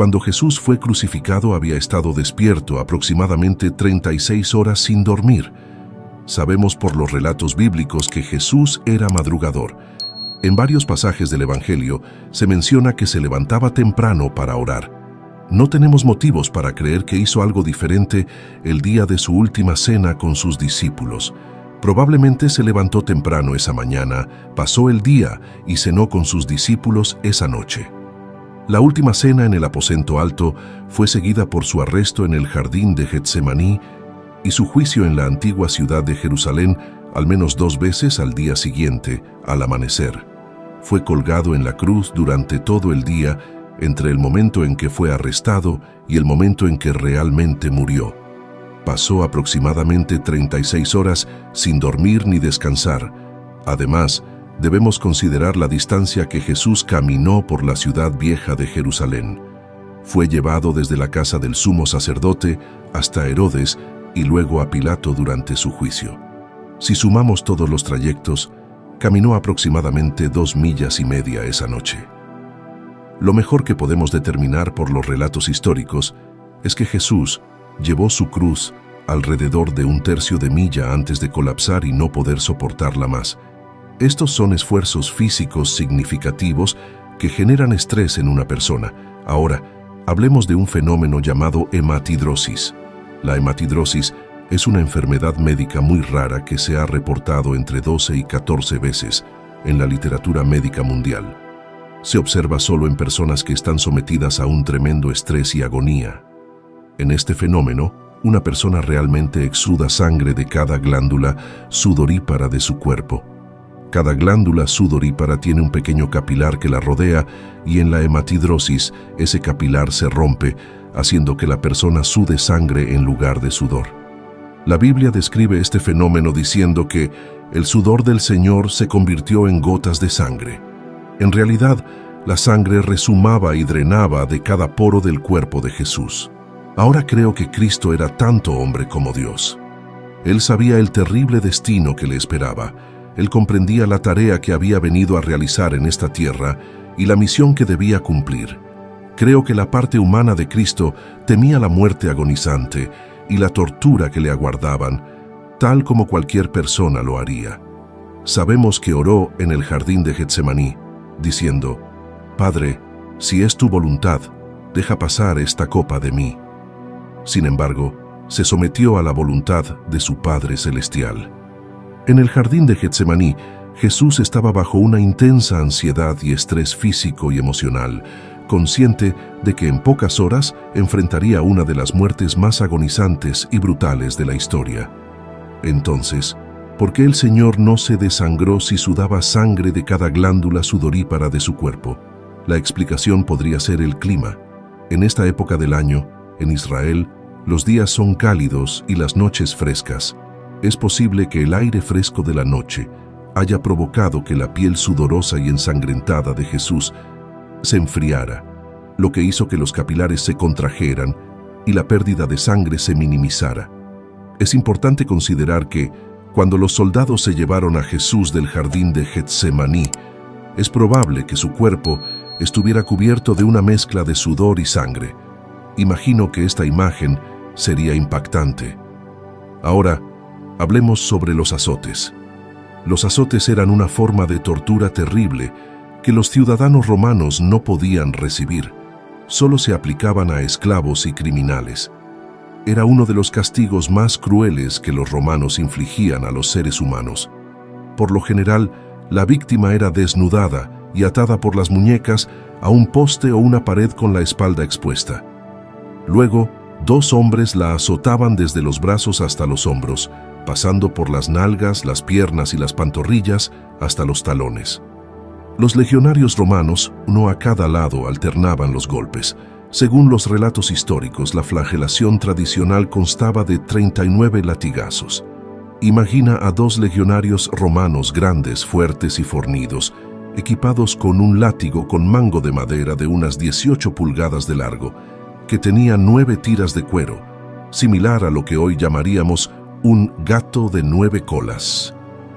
Cuando Jesús fue crucificado había estado despierto aproximadamente 36 horas sin dormir. Sabemos por los relatos bíblicos que Jesús era madrugador. En varios pasajes del Evangelio se menciona que se levantaba temprano para orar. No tenemos motivos para creer que hizo algo diferente el día de su última cena con sus discípulos. Probablemente se levantó temprano esa mañana, pasó el día y cenó con sus discípulos esa noche. La última cena en el aposento alto fue seguida por su arresto en el jardín de Getsemaní y su juicio en la antigua ciudad de Jerusalén al menos 2 veces al día siguiente, al amanecer. Fue colgado en la cruz durante todo el día, entre el momento en que fue arrestado y el momento en que realmente murió. Pasó aproximadamente 36 horas sin dormir ni descansar. Además, debemos considerar la distancia que Jesús caminó por la ciudad vieja de Jerusalén. Fue llevado desde la casa del sumo sacerdote hasta Herodes y luego a Pilato durante su juicio. Si sumamos todos los trayectos, caminó aproximadamente 2,5 millas esa noche. Lo mejor que podemos determinar por los relatos históricos es que Jesús llevó su cruz alrededor de 1/3 de milla antes de colapsar y no poder soportarla más. Estos son esfuerzos físicos significativos que generan estrés en una persona. Ahora, hablemos de un fenómeno llamado hematidrosis. La hematidrosis es una enfermedad médica muy rara que se ha reportado entre 12 y 14 veces en la literatura médica mundial. Se observa solo en personas que están sometidas a un tremendo estrés y agonía. En este fenómeno, una persona realmente exuda sangre de cada glándula sudorípara de su cuerpo. Cada glándula sudorípara tiene un pequeño capilar que la rodea y en la hematidrosis ese capilar se rompe, haciendo que la persona sude sangre en lugar de sudor. La Biblia describe este fenómeno diciendo que el sudor del Señor se convirtió en gotas de sangre. En realidad, la sangre resumaba y drenaba de cada poro del cuerpo de Jesús. Ahora creo que Cristo era tanto hombre como Dios. Él sabía el terrible destino que le esperaba. Él comprendía la tarea que había venido a realizar en esta tierra y la misión que debía cumplir. Creo que la parte humana de Cristo temía la muerte agonizante y la tortura que le aguardaban, tal como cualquier persona lo haría. Sabemos que oró en el jardín de Getsemaní, diciendo: «Padre, si es tu voluntad, deja pasar esta copa de mí». Sin embargo, se sometió a la voluntad de su Padre Celestial. En el jardín de Getsemaní, Jesús estaba bajo una intensa ansiedad y estrés físico y emocional, consciente de que en pocas horas enfrentaría una de las muertes más agonizantes y brutales de la historia. Entonces, ¿por qué el Señor no se desangró si sudaba sangre de cada glándula sudorípara de su cuerpo? La explicación podría ser el clima. En esta época del año, en Israel, los días son cálidos y las noches frescas. Es posible que el aire fresco de la noche haya provocado que la piel sudorosa y ensangrentada de Jesús se enfriara, lo que hizo que los capilares se contrajeran y la pérdida de sangre se minimizara. Es importante considerar que, cuando los soldados se llevaron a Jesús del jardín de Getsemaní, es probable que su cuerpo estuviera cubierto de una mezcla de sudor y sangre. Imagino que esta imagen sería impactante. Ahora, hablemos sobre los azotes. Los azotes eran una forma de tortura terrible que los ciudadanos romanos no podían recibir. Solo se aplicaban a esclavos y criminales. Era uno de los castigos más crueles que los romanos infligían a los seres humanos. Por lo general, la víctima era desnudada y atada por las muñecas a un poste o una pared con la espalda expuesta. Luego, 2 hombres la azotaban desde los brazos hasta los hombros, pasando por las nalgas, las piernas y las pantorrillas hasta los talones. Los legionarios romanos, uno a cada lado, alternaban los golpes. Según los relatos históricos, la flagelación tradicional constaba de 39 latigazos. Imagina a 2 legionarios romanos grandes, fuertes y fornidos, equipados con un látigo con mango de madera de unas 18 pulgadas de largo, que tenía 9 tiras de cuero, similar a lo que hoy llamaríamos un gato de 9 colas.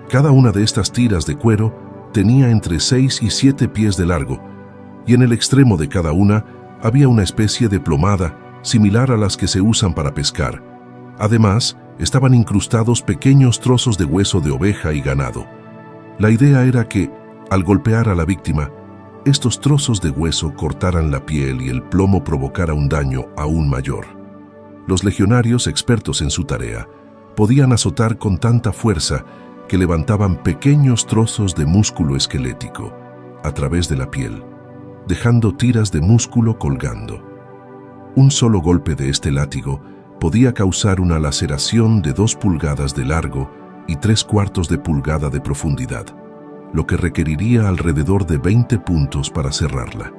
Cada una de estas tiras de cuero tenía entre 6 y 7 pies de largo, y en el extremo de cada una había una especie de plomada similar a las que se usan para pescar. Además, estaban incrustados pequeños trozos de hueso de oveja y ganado. La idea era que, al golpear a la víctima, estos trozos de hueso cortaran la piel y el plomo provocara un daño aún mayor. Los legionarios, expertos en su tarea, podían azotar con tanta fuerza que levantaban pequeños trozos de músculo esquelético a través de la piel, dejando tiras de músculo colgando. Un solo golpe de este látigo podía causar una laceración de 2 pulgadas de largo y 3/4 de pulgada de profundidad, lo que requeriría alrededor de 20 puntos para cerrarla.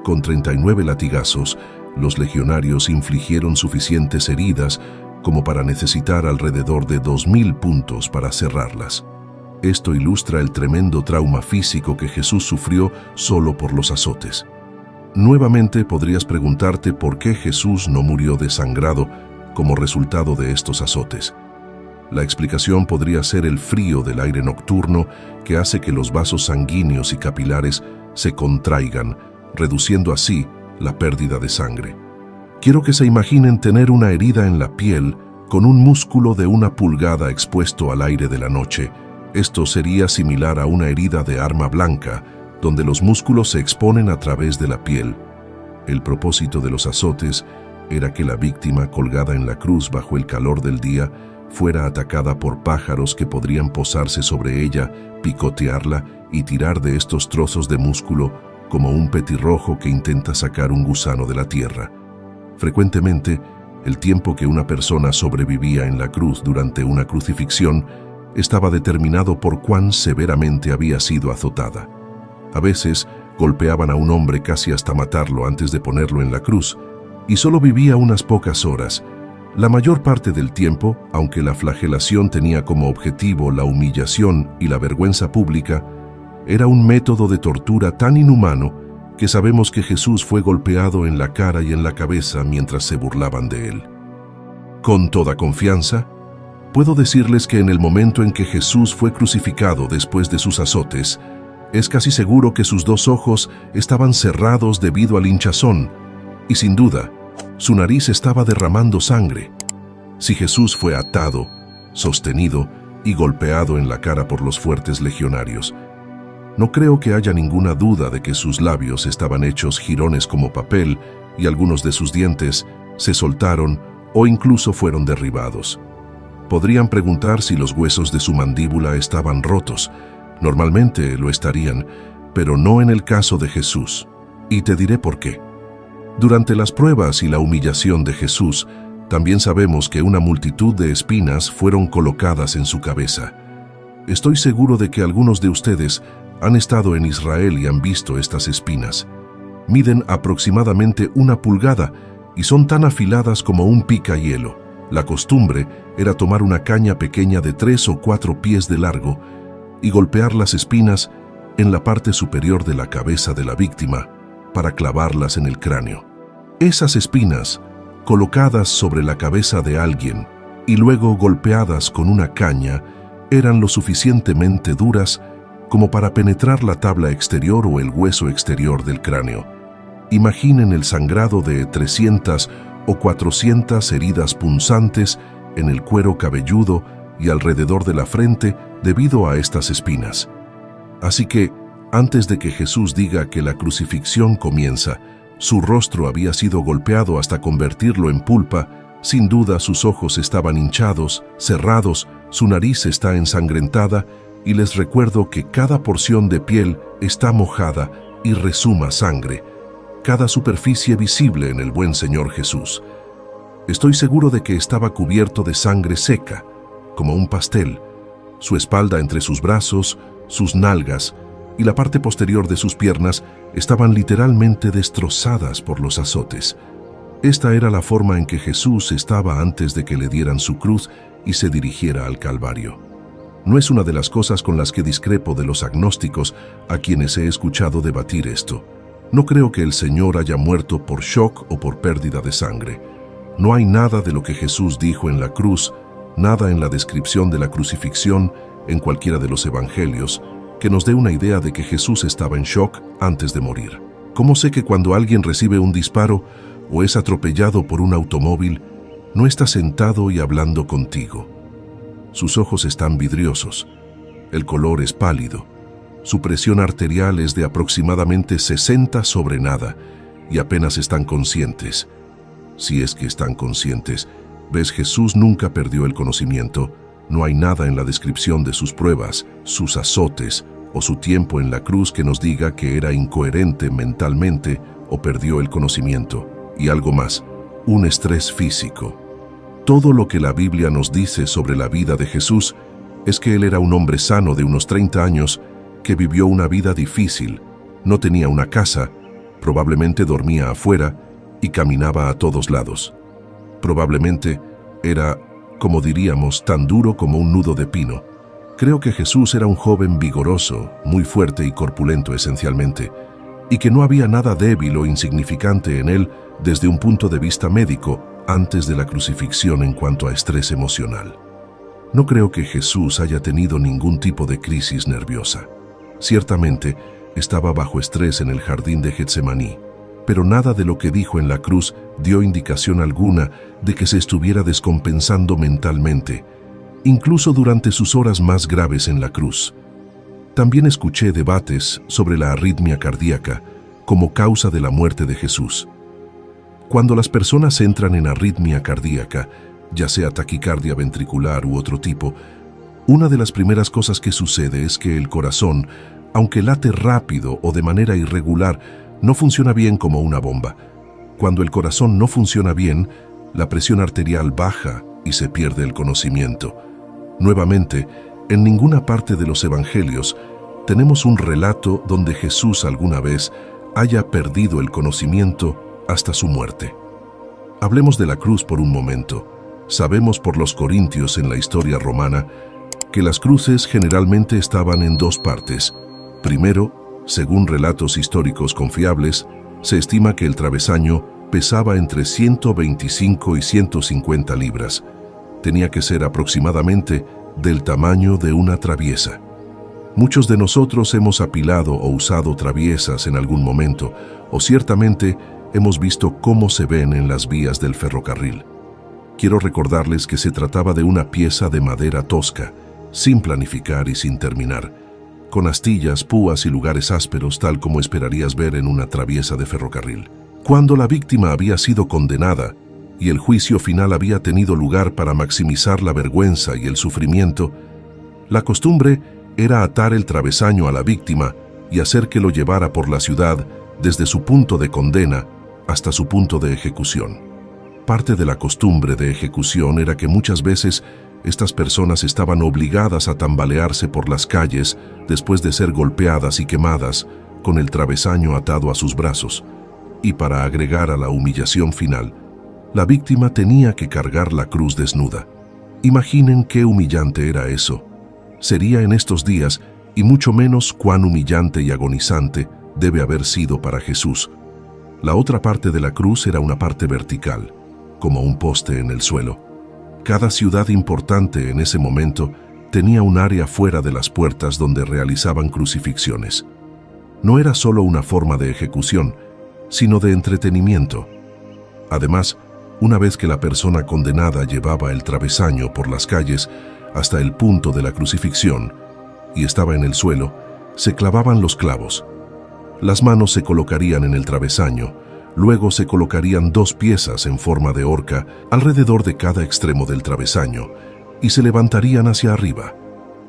Con 39 latigazos, los legionarios infligieron suficientes heridas como para necesitar alrededor de 2000 puntos para cerrarlas. Esto ilustra el tremendo trauma físico que Jesús sufrió solo por los azotes. Nuevamente podrías preguntarte por qué Jesús no murió desangrado como resultado de estos azotes. La explicación podría ser el frío del aire nocturno que hace que los vasos sanguíneos y capilares se contraigan, reduciendo así la pérdida de sangre. Quiero que se imaginen tener una herida en la piel con un músculo de 1 pulgada expuesto al aire de la noche. Esto sería similar a una herida de arma blanca, donde los músculos se exponen a través de la piel. El propósito de los azotes era que la víctima, colgada en la cruz bajo el calor del día, fuera atacada por pájaros que podrían posarse sobre ella, picotearla y tirar de estos trozos de músculo como un petirrojo que intenta sacar un gusano de la tierra. Frecuentemente, el tiempo que una persona sobrevivía en la cruz durante una crucifixión estaba determinado por cuán severamente había sido azotada. A veces, golpeaban a un hombre casi hasta matarlo antes de ponerlo en la cruz, y solo vivía unas pocas horas. La mayor parte del tiempo, aunque la flagelación tenía como objetivo la humillación y la vergüenza pública, era un método de tortura tan inhumano que sabemos que Jesús fue golpeado en la cara y en la cabeza mientras se burlaban de él. Con toda confianza, puedo decirles que en el momento en que Jesús fue crucificado después de sus azotes, es casi seguro que sus 2 ojos estaban cerrados debido al hinchazón, y sin duda, su nariz estaba derramando sangre. Si Jesús fue atado, sostenido y golpeado en la cara por los fuertes legionarios, no creo que haya ninguna duda de que sus labios estaban hechos jirones como papel y algunos de sus dientes se soltaron o incluso fueron derribados. Podrían preguntar si los huesos de su mandíbula estaban rotos. Normalmente lo estarían, pero no en el caso de Jesús. Y te diré por qué. Durante las pruebas y la humillación de Jesús, también sabemos que una multitud de espinas fueron colocadas en su cabeza. Estoy seguro de que algunos de ustedes han estado en Israel y han visto estas espinas. Miden aproximadamente 1 pulgada y son tan afiladas como un picahielo. La costumbre era tomar una caña pequeña de 3 o 4 pies de largo y golpear las espinas en la parte superior de la cabeza de la víctima para clavarlas en el cráneo. Esas espinas, colocadas sobre la cabeza de alguien y luego golpeadas con una caña, eran lo suficientemente duras como para penetrar la tabla exterior o el hueso exterior del cráneo. Imaginen el sangrado de 300 o 400 heridas punzantes en el cuero cabelludo y alrededor de la frente debido a estas espinas. Así que, antes de que Jesús diga que la crucifixión comienza, su rostro había sido golpeado hasta convertirlo en pulpa. Sin duda sus ojos estaban hinchados, cerrados, su nariz está ensangrentada, y les recuerdo que cada porción de piel está mojada y resuma sangre, cada superficie visible en el buen Señor Jesús. Estoy seguro de que estaba cubierto de sangre seca, como un pastel, su espalda entre sus brazos, sus nalgas y la parte posterior de sus piernas estaban literalmente destrozadas por los azotes. Esta era la forma en que Jesús estaba antes de que le dieran su cruz y se dirigiera al Calvario. No es una de las cosas con las que discrepo de los agnósticos a quienes he escuchado debatir esto. No creo que el Señor haya muerto por shock o por pérdida de sangre. No hay nada de lo que Jesús dijo en la cruz, nada en la descripción de la crucifixión en cualquiera de los evangelios, que nos dé una idea de que Jesús estaba en shock antes de morir. ¿Cómo sé que cuando alguien recibe un disparo o es atropellado por un automóvil, no está sentado y hablando contigo? Sus ojos están vidriosos, el color es pálido, su presión arterial es de aproximadamente 60 sobre nada y apenas están conscientes. Si es que están conscientes, ves, Jesús nunca perdió el conocimiento. No hay nada en la descripción de sus pruebas, sus azotes o su tiempo en la cruz que nos diga que era incoherente mentalmente o perdió el conocimiento. Y algo más, un estrés físico. Todo lo que la Biblia nos dice sobre la vida de Jesús es que él era un hombre sano de unos 30 años que vivió una vida difícil, no tenía una casa, probablemente dormía afuera y caminaba a todos lados. Probablemente era, como diríamos, tan duro como un nudo de pino. Creo que Jesús era un joven vigoroso, muy fuerte y corpulento esencialmente, y que no había nada débil o insignificante en él desde un punto de vista médico antes de la crucifixión en cuanto a estrés emocional. No creo que Jesús haya tenido ningún tipo de crisis nerviosa. Ciertamente, estaba bajo estrés en el jardín de Getsemaní, pero nada de lo que dijo en la cruz dio indicación alguna de que se estuviera descompensando mentalmente, incluso durante sus horas más graves en la cruz. También escuché debates sobre la arritmia cardíaca como causa de la muerte de Jesús. Cuando las personas entran en arritmia cardíaca, ya sea taquicardia ventricular u otro tipo, una de las primeras cosas que sucede es que el corazón, aunque late rápido o de manera irregular, no funciona bien como una bomba. Cuando el corazón no funciona bien, la presión arterial baja y se pierde el conocimiento. Nuevamente, en ninguna parte de los evangelios tenemos un relato donde Jesús alguna vez haya perdido el conocimiento hasta su muerte. Hablemos de la cruz por un momento. Sabemos por los corintios en la historia romana que las cruces generalmente estaban en dos partes. Primero, según relatos históricos confiables, se estima que el travesaño pesaba entre 125 y 150 libras. Tenía que ser aproximadamente del tamaño de una traviesa. Muchos de nosotros hemos apilado o usado traviesas en algún momento, o ciertamente hemos visto cómo se ven en las vías del ferrocarril. Quiero recordarles que se trataba de una pieza de madera tosca, sin planificar y sin terminar, con astillas, púas y lugares ásperos tal como esperarías ver en una traviesa de ferrocarril. Cuando la víctima había sido condenada y el juicio final había tenido lugar para maximizar la vergüenza y el sufrimiento, la costumbre era atar el travesaño a la víctima y hacer que lo llevara por la ciudad desde su punto de condena hasta su punto de ejecución. Parte de la costumbre de ejecución era que muchas veces estas personas estaban obligadas a tambalearse por las calles después de ser golpeadas y quemadas con el travesaño atado a sus brazos. Y para agregar a la humillación final, la víctima tenía que cargar la cruz desnuda. Imaginen qué humillante era eso. Sería en estos días, y mucho menos cuán humillante y agonizante debe haber sido para Jesús. La otra parte de la cruz era una parte vertical, como un poste en el suelo. Cada ciudad importante en ese momento tenía un área fuera de las puertas donde realizaban crucifixiones. No era solo una forma de ejecución, sino de entretenimiento. Además, una vez que la persona condenada llevaba el travesaño por las calles hasta el punto de la crucifixión y estaba en el suelo, se clavaban los clavos. Las manos se colocarían en el travesaño. Luego se colocarían dos piezas en forma de horca alrededor de cada extremo del travesaño y se levantarían hacia arriba.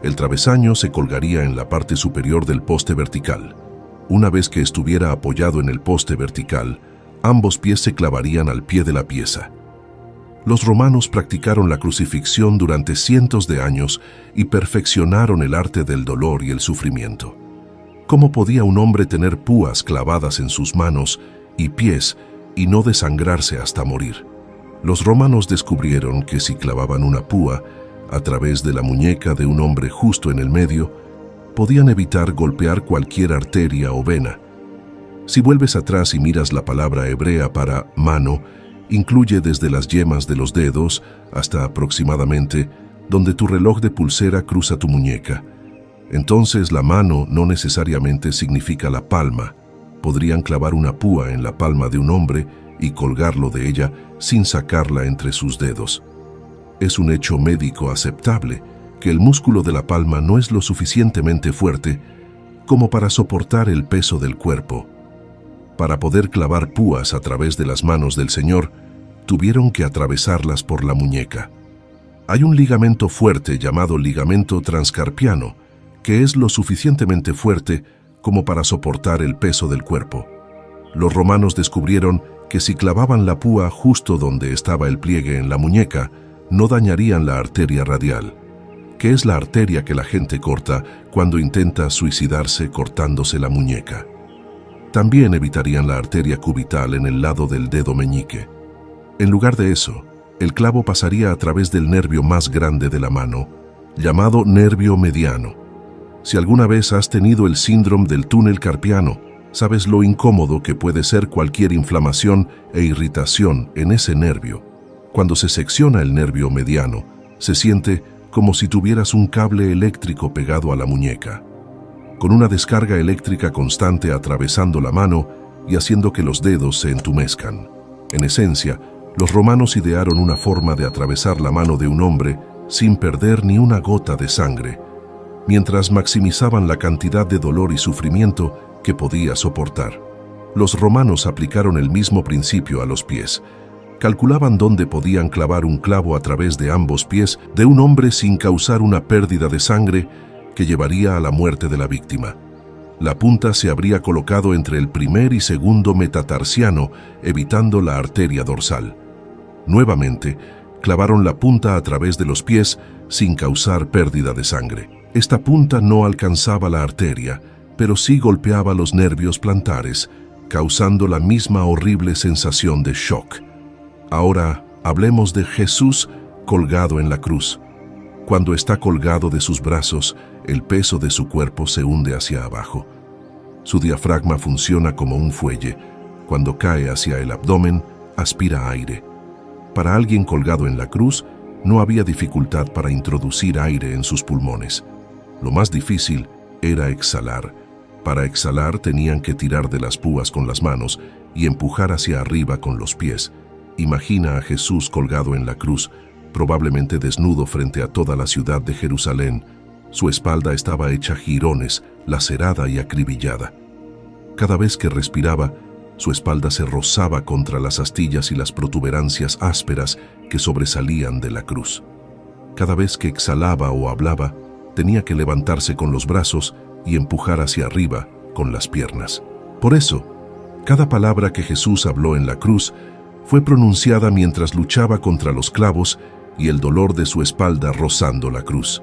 El travesaño se colgaría en la parte superior del poste vertical. Una vez que estuviera apoyado en el poste vertical, ambos pies se clavarían al pie de la pieza. Los romanos practicaron la crucifixión durante cientos de años y perfeccionaron el arte del dolor y el sufrimiento. ¿Cómo podía un hombre tener púas clavadas en sus manos y pies y no desangrarse hasta morir? Los romanos descubrieron que si clavaban una púa a través de la muñeca de un hombre justo en el medio, podían evitar golpear cualquier arteria o vena. Si vuelves atrás y miras la palabra hebrea para mano, incluye desde las yemas de los dedos hasta aproximadamente donde tu reloj de pulsera cruza tu muñeca. Entonces la mano no necesariamente significa la palma, Podrían clavar una púa en la palma de un hombre y colgarlo de ella sin sacarla entre sus dedos. Es un hecho médico aceptable que el músculo de la palma no es lo suficientemente fuerte como para soportar el peso del cuerpo. Para poder clavar púas a través de las manos del Señor, tuvieron que atravesarlas por la muñeca. Hay un ligamento fuerte llamado ligamento transcarpiano, que es lo suficientemente fuerte como para soportar el peso del cuerpo. Los romanos descubrieron que si clavaban la púa justo donde estaba el pliegue en la muñeca, no dañarían la arteria radial, que es la arteria que la gente corta cuando intenta suicidarse cortándose la muñeca. También evitarían la arteria cubital en el lado del dedo meñique. En lugar de eso, el clavo pasaría a través del nervio más grande de la mano, llamado nervio mediano. Si alguna vez has tenido el síndrome del túnel carpiano, sabes lo incómodo que puede ser cualquier inflamación e irritación en ese nervio. Cuando se secciona el nervio mediano, se siente como si tuvieras un cable eléctrico pegado a la muñeca, con una descarga eléctrica constante atravesando la mano y haciendo que los dedos se entumezcan. En esencia, los romanos idearon una forma de atravesar la mano de un hombre sin perder ni una gota de sangre, mientras maximizaban la cantidad de dolor y sufrimiento que podía soportar. Los romanos aplicaron el mismo principio a los pies. Calculaban dónde podían clavar un clavo a través de ambos pies de un hombre sin causar una pérdida de sangre que llevaría a la muerte de la víctima. La punta se habría colocado entre el primer y segundo metatarsiano, evitando la arteria dorsal. Nuevamente, clavaron la punta a través de los pies sin causar pérdida de sangre. Esta punta no alcanzaba la arteria, pero sí golpeaba los nervios plantares, causando la misma horrible sensación de shock. Ahora hablemos de Jesús colgado en la cruz. Cuando está colgado de sus brazos, el peso de su cuerpo se hunde hacia abajo. Su diafragma funciona como un fuelle. Cuando cae hacia el abdomen, aspira aire. Para alguien colgado en la cruz, no había dificultad para introducir aire en sus pulmones. Lo más difícil era exhalar. Para exhalar tenían que tirar de las púas con las manos y empujar hacia arriba con los pies. Imagina a Jesús colgado en la cruz, probablemente desnudo frente a toda la ciudad de Jerusalén. Su espalda estaba hecha jirones, lacerada y acribillada. Cada vez que respiraba, su espalda se rozaba contra las astillas y las protuberancias ásperas que sobresalían de la cruz. Cada vez que exhalaba o hablaba, tenía que levantarse con los brazos y empujar hacia arriba con las piernas. Por eso, cada palabra que Jesús habló en la cruz fue pronunciada mientras luchaba contra los clavos y el dolor de su espalda rozando la cruz.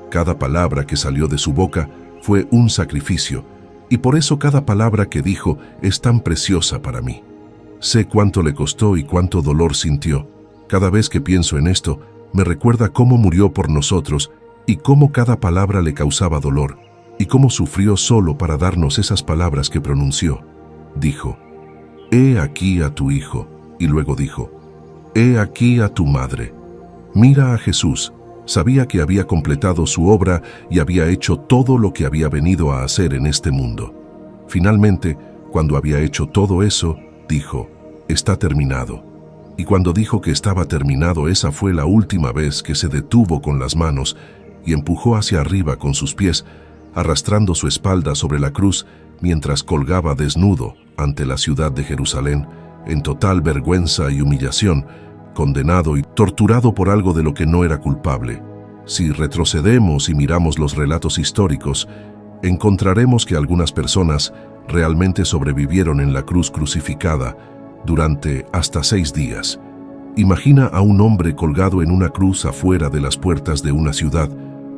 Cada palabra que salió de su boca fue un sacrificio, y por eso cada palabra que dijo es tan preciosa para mí. Sé cuánto le costó y cuánto dolor sintió. Cada vez que pienso en esto, me recuerda cómo murió por nosotros y cómo cada palabra le causaba dolor, y cómo sufrió solo para darnos esas palabras que pronunció. Dijo, «He aquí a tu hijo», y luego dijo, «He aquí a tu madre». Mira a Jesús. Sabía que había completado su obra y había hecho todo lo que había venido a hacer en este mundo. Finalmente, cuando había hecho todo eso, dijo, «Está terminado». Y cuando dijo que estaba terminado, esa fue la última vez que se detuvo con las manos y empujó hacia arriba con sus pies, arrastrando su espalda sobre la cruz mientras colgaba desnudo ante la ciudad de Jerusalén, en total vergüenza y humillación, condenado y torturado por algo de lo que no era culpable. Si retrocedemos y miramos los relatos históricos, encontraremos que algunas personas realmente sobrevivieron en la cruz crucificada durante hasta 6 días. Imagina a un hombre colgado en una cruz afuera de las puertas de una ciudad,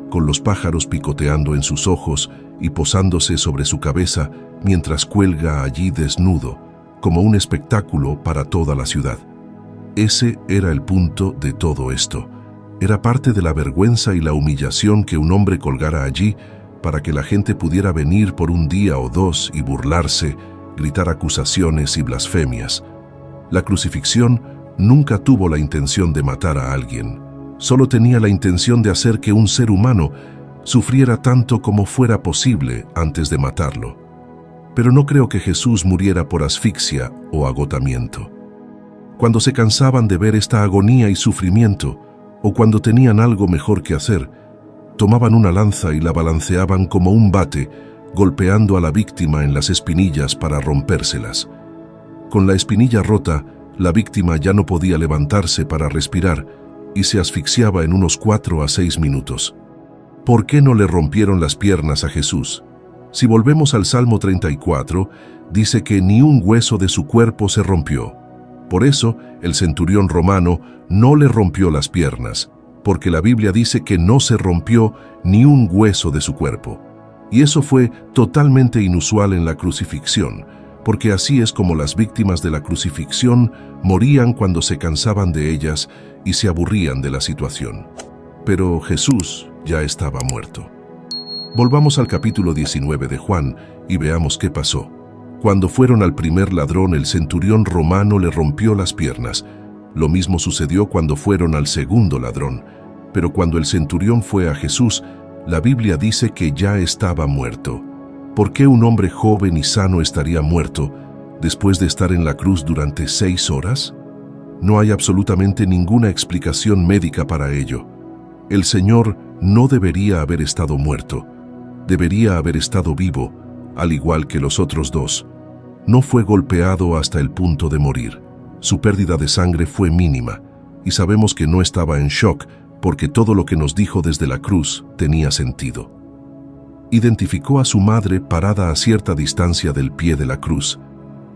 con los pájaros picoteando en sus ojos y posándose sobre su cabeza mientras cuelga allí desnudo, como un espectáculo para toda la ciudad. Ese era el punto de todo esto. Era parte de la vergüenza y la humillación que un hombre colgara allí para que la gente pudiera venir por un día o dos y burlarse, gritar acusaciones y blasfemias. La crucifixión nunca tuvo la intención de matar a alguien. Solo tenía la intención de hacer que un ser humano sufriera tanto como fuera posible antes de matarlo. Pero no creo que Jesús muriera por asfixia o agotamiento. Cuando se cansaban de ver esta agonía y sufrimiento, o cuando tenían algo mejor que hacer, tomaban una lanza y la balanceaban como un bate, golpeando a la víctima en las espinillas para rompérselas. Con la espinilla rota, la víctima ya no podía levantarse para respirar y se asfixiaba en unos 4 a 6 minutos. ¿Por qué no le rompieron las piernas a Jesús? Si volvemos al Salmo 34, dice que ni un hueso de su cuerpo se rompió. Por eso, el centurión romano no le rompió las piernas, porque la Biblia dice que no se rompió ni un hueso de su cuerpo. Y eso fue totalmente inusual en la crucifixión, porque así es como las víctimas de la crucifixión morían cuando se cansaban de ellas y se aburrían de la situación. Pero Jesús ya estaba muerto. Volvamos al capítulo 19 de Juan y veamos qué pasó. Cuando fueron al primer ladrón, el centurión romano le rompió las piernas. Lo mismo sucedió cuando fueron al segundo ladrón. Pero cuando el centurión fue a Jesús, la Biblia dice que ya estaba muerto. ¿Por qué un hombre joven y sano estaría muerto después de estar en la cruz durante 6 horas? No hay absolutamente ninguna explicación médica para ello. El Señor no debería haber estado muerto. Debería haber estado vivo, al igual que los otros dos. No fue golpeado hasta el punto de morir. Su pérdida de sangre fue mínima, y sabemos que no estaba en shock porque todo lo que nos dijo desde la cruz tenía sentido. Identificó a su madre parada a cierta distancia del pie de la cruz.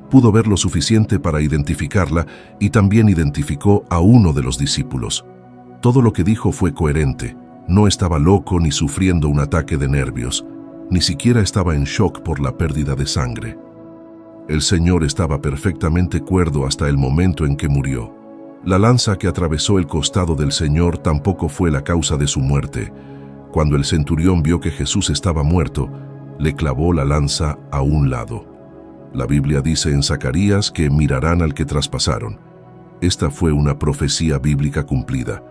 Pudo ver lo suficiente para identificarla y también identificó a uno de los discípulos. Todo lo que dijo fue coherente. No estaba loco ni sufriendo un ataque de nervios. Ni siquiera estaba en shock por la pérdida de sangre. El Señor estaba perfectamente cuerdo hasta el momento en que murió. La lanza que atravesó el costado del Señor tampoco fue la causa de su muerte. Cuando el centurión vio que Jesús estaba muerto, le clavó la lanza a un lado. La Biblia dice en Zacarías que mirarán al que traspasaron. Esta fue una profecía bíblica cumplida.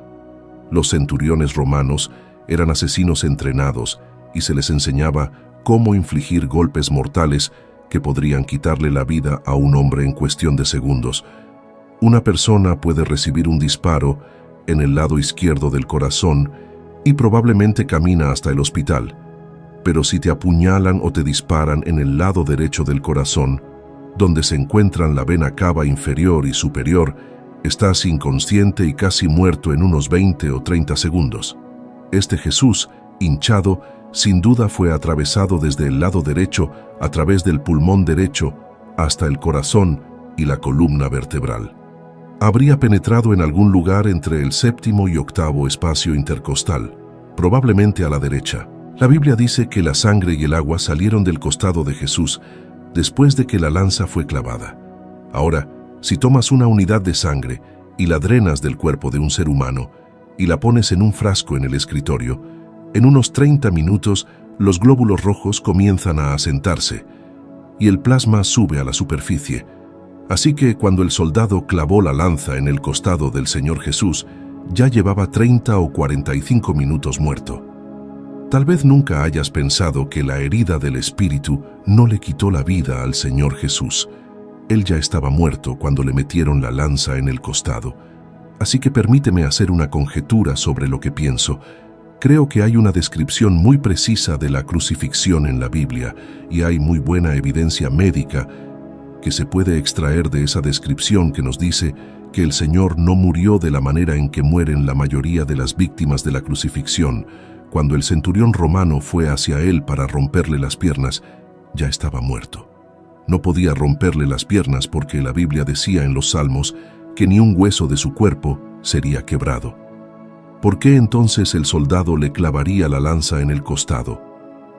Los centuriones romanos eran asesinos entrenados y se les enseñaba cómo infligir golpes mortales que podrían quitarle la vida a un hombre en cuestión de segundos. Una persona puede recibir un disparo en el lado izquierdo del corazón y probablemente camina hasta el hospital. Pero si te apuñalan o te disparan en el lado derecho del corazón, donde se encuentran la vena cava inferior y superior, estás inconsciente y casi muerto en unos 20 o 30 segundos. Este Jesús, hinchado, sin duda fue atravesado desde el lado derecho a través del pulmón derecho hasta el corazón y la columna vertebral. Habría penetrado en algún lugar entre el 7º y 8º espacio intercostal, probablemente a la derecha. La Biblia dice que la sangre y el agua salieron del costado de Jesús después de que la lanza fue clavada. Ahora, si tomas una unidad de sangre y la drenas del cuerpo de un ser humano y la pones en un frasco en el escritorio, en unos 30 minutos los glóbulos rojos comienzan a asentarse y el plasma sube a la superficie. Así que cuando el soldado clavó la lanza en el costado del Señor Jesús, ya llevaba 30 o 45 minutos muerto. Tal vez nunca hayas pensado que la herida del Espíritu no le quitó la vida al Señor Jesús. Él ya estaba muerto cuando le metieron la lanza en el costado. Así que permíteme hacer una conjetura sobre lo que pienso. Creo que hay una descripción muy precisa de la crucifixión en la Biblia y hay muy buena evidencia médica que se puede extraer de esa descripción que nos dice que el Señor no murió de la manera en que mueren la mayoría de las víctimas de la crucifixión. Cuando el centurión romano fue hacia él para romperle las piernas, ya estaba muerto. No podía romperle las piernas porque la Biblia decía en los Salmos que ni un hueso de su cuerpo sería quebrado. ¿Por qué entonces el soldado le clavaría la lanza en el costado?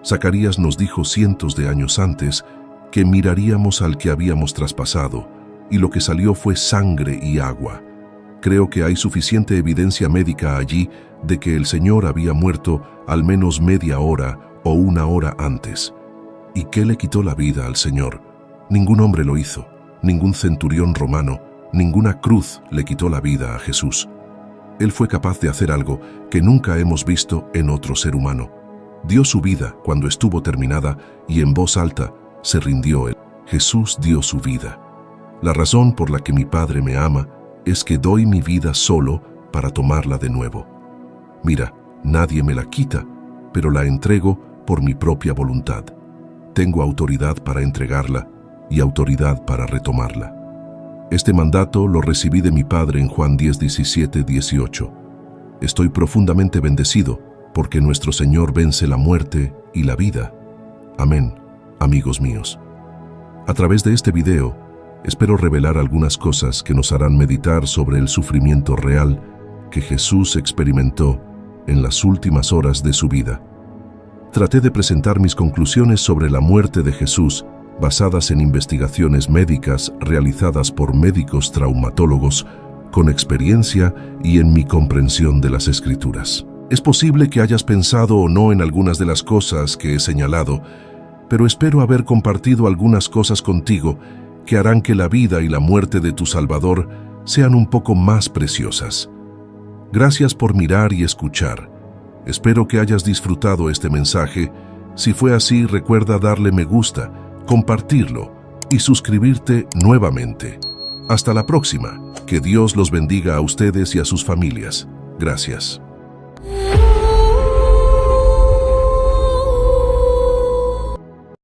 Zacarías nos dijo cientos de años antes que miraríamos al que habíamos traspasado, y lo que salió fue sangre y agua. Creo que hay suficiente evidencia médica allí de que el Señor había muerto al menos media hora o 1 hora antes. ¿Y qué le quitó la vida al Señor? Ningún hombre lo hizo, ningún centurión romano, ninguna cruz le quitó la vida a Jesús. Él fue capaz de hacer algo que nunca hemos visto en otro ser humano. Dio su vida cuando estuvo terminada y en voz alta se rindió. Jesús dio su vida. La razón por la que mi Padre me ama es que doy mi vida solo para tomarla de nuevo. Mira, nadie me la quita, pero la entrego por mi propia voluntad. Tengo autoridad para entregarla y autoridad para retomarla. Este mandato lo recibí de mi Padre en Juan 10:17-18. Estoy profundamente bendecido porque nuestro Señor vence la muerte y la vida. Amén, amigos míos. A través de este video, espero revelar algunas cosas que nos harán meditar sobre el sufrimiento real que Jesús experimentó en las últimas horas de su vida. Traté de presentar mis conclusiones sobre la muerte de Jesús basadas en investigaciones médicas realizadas por médicos traumatólogos con experiencia y en mi comprensión de las Escrituras. Es posible que hayas pensado o no en algunas de las cosas que he señalado, pero espero haber compartido algunas cosas contigo que harán que la vida y la muerte de tu Salvador sean un poco más preciosas. Gracias por mirar y escuchar. Espero que hayas disfrutado este mensaje. Si fue así, recuerda darle me gusta, compartirlo y suscribirte nuevamente. Hasta la próxima. Que Dios los bendiga a ustedes y a sus familias. Gracias.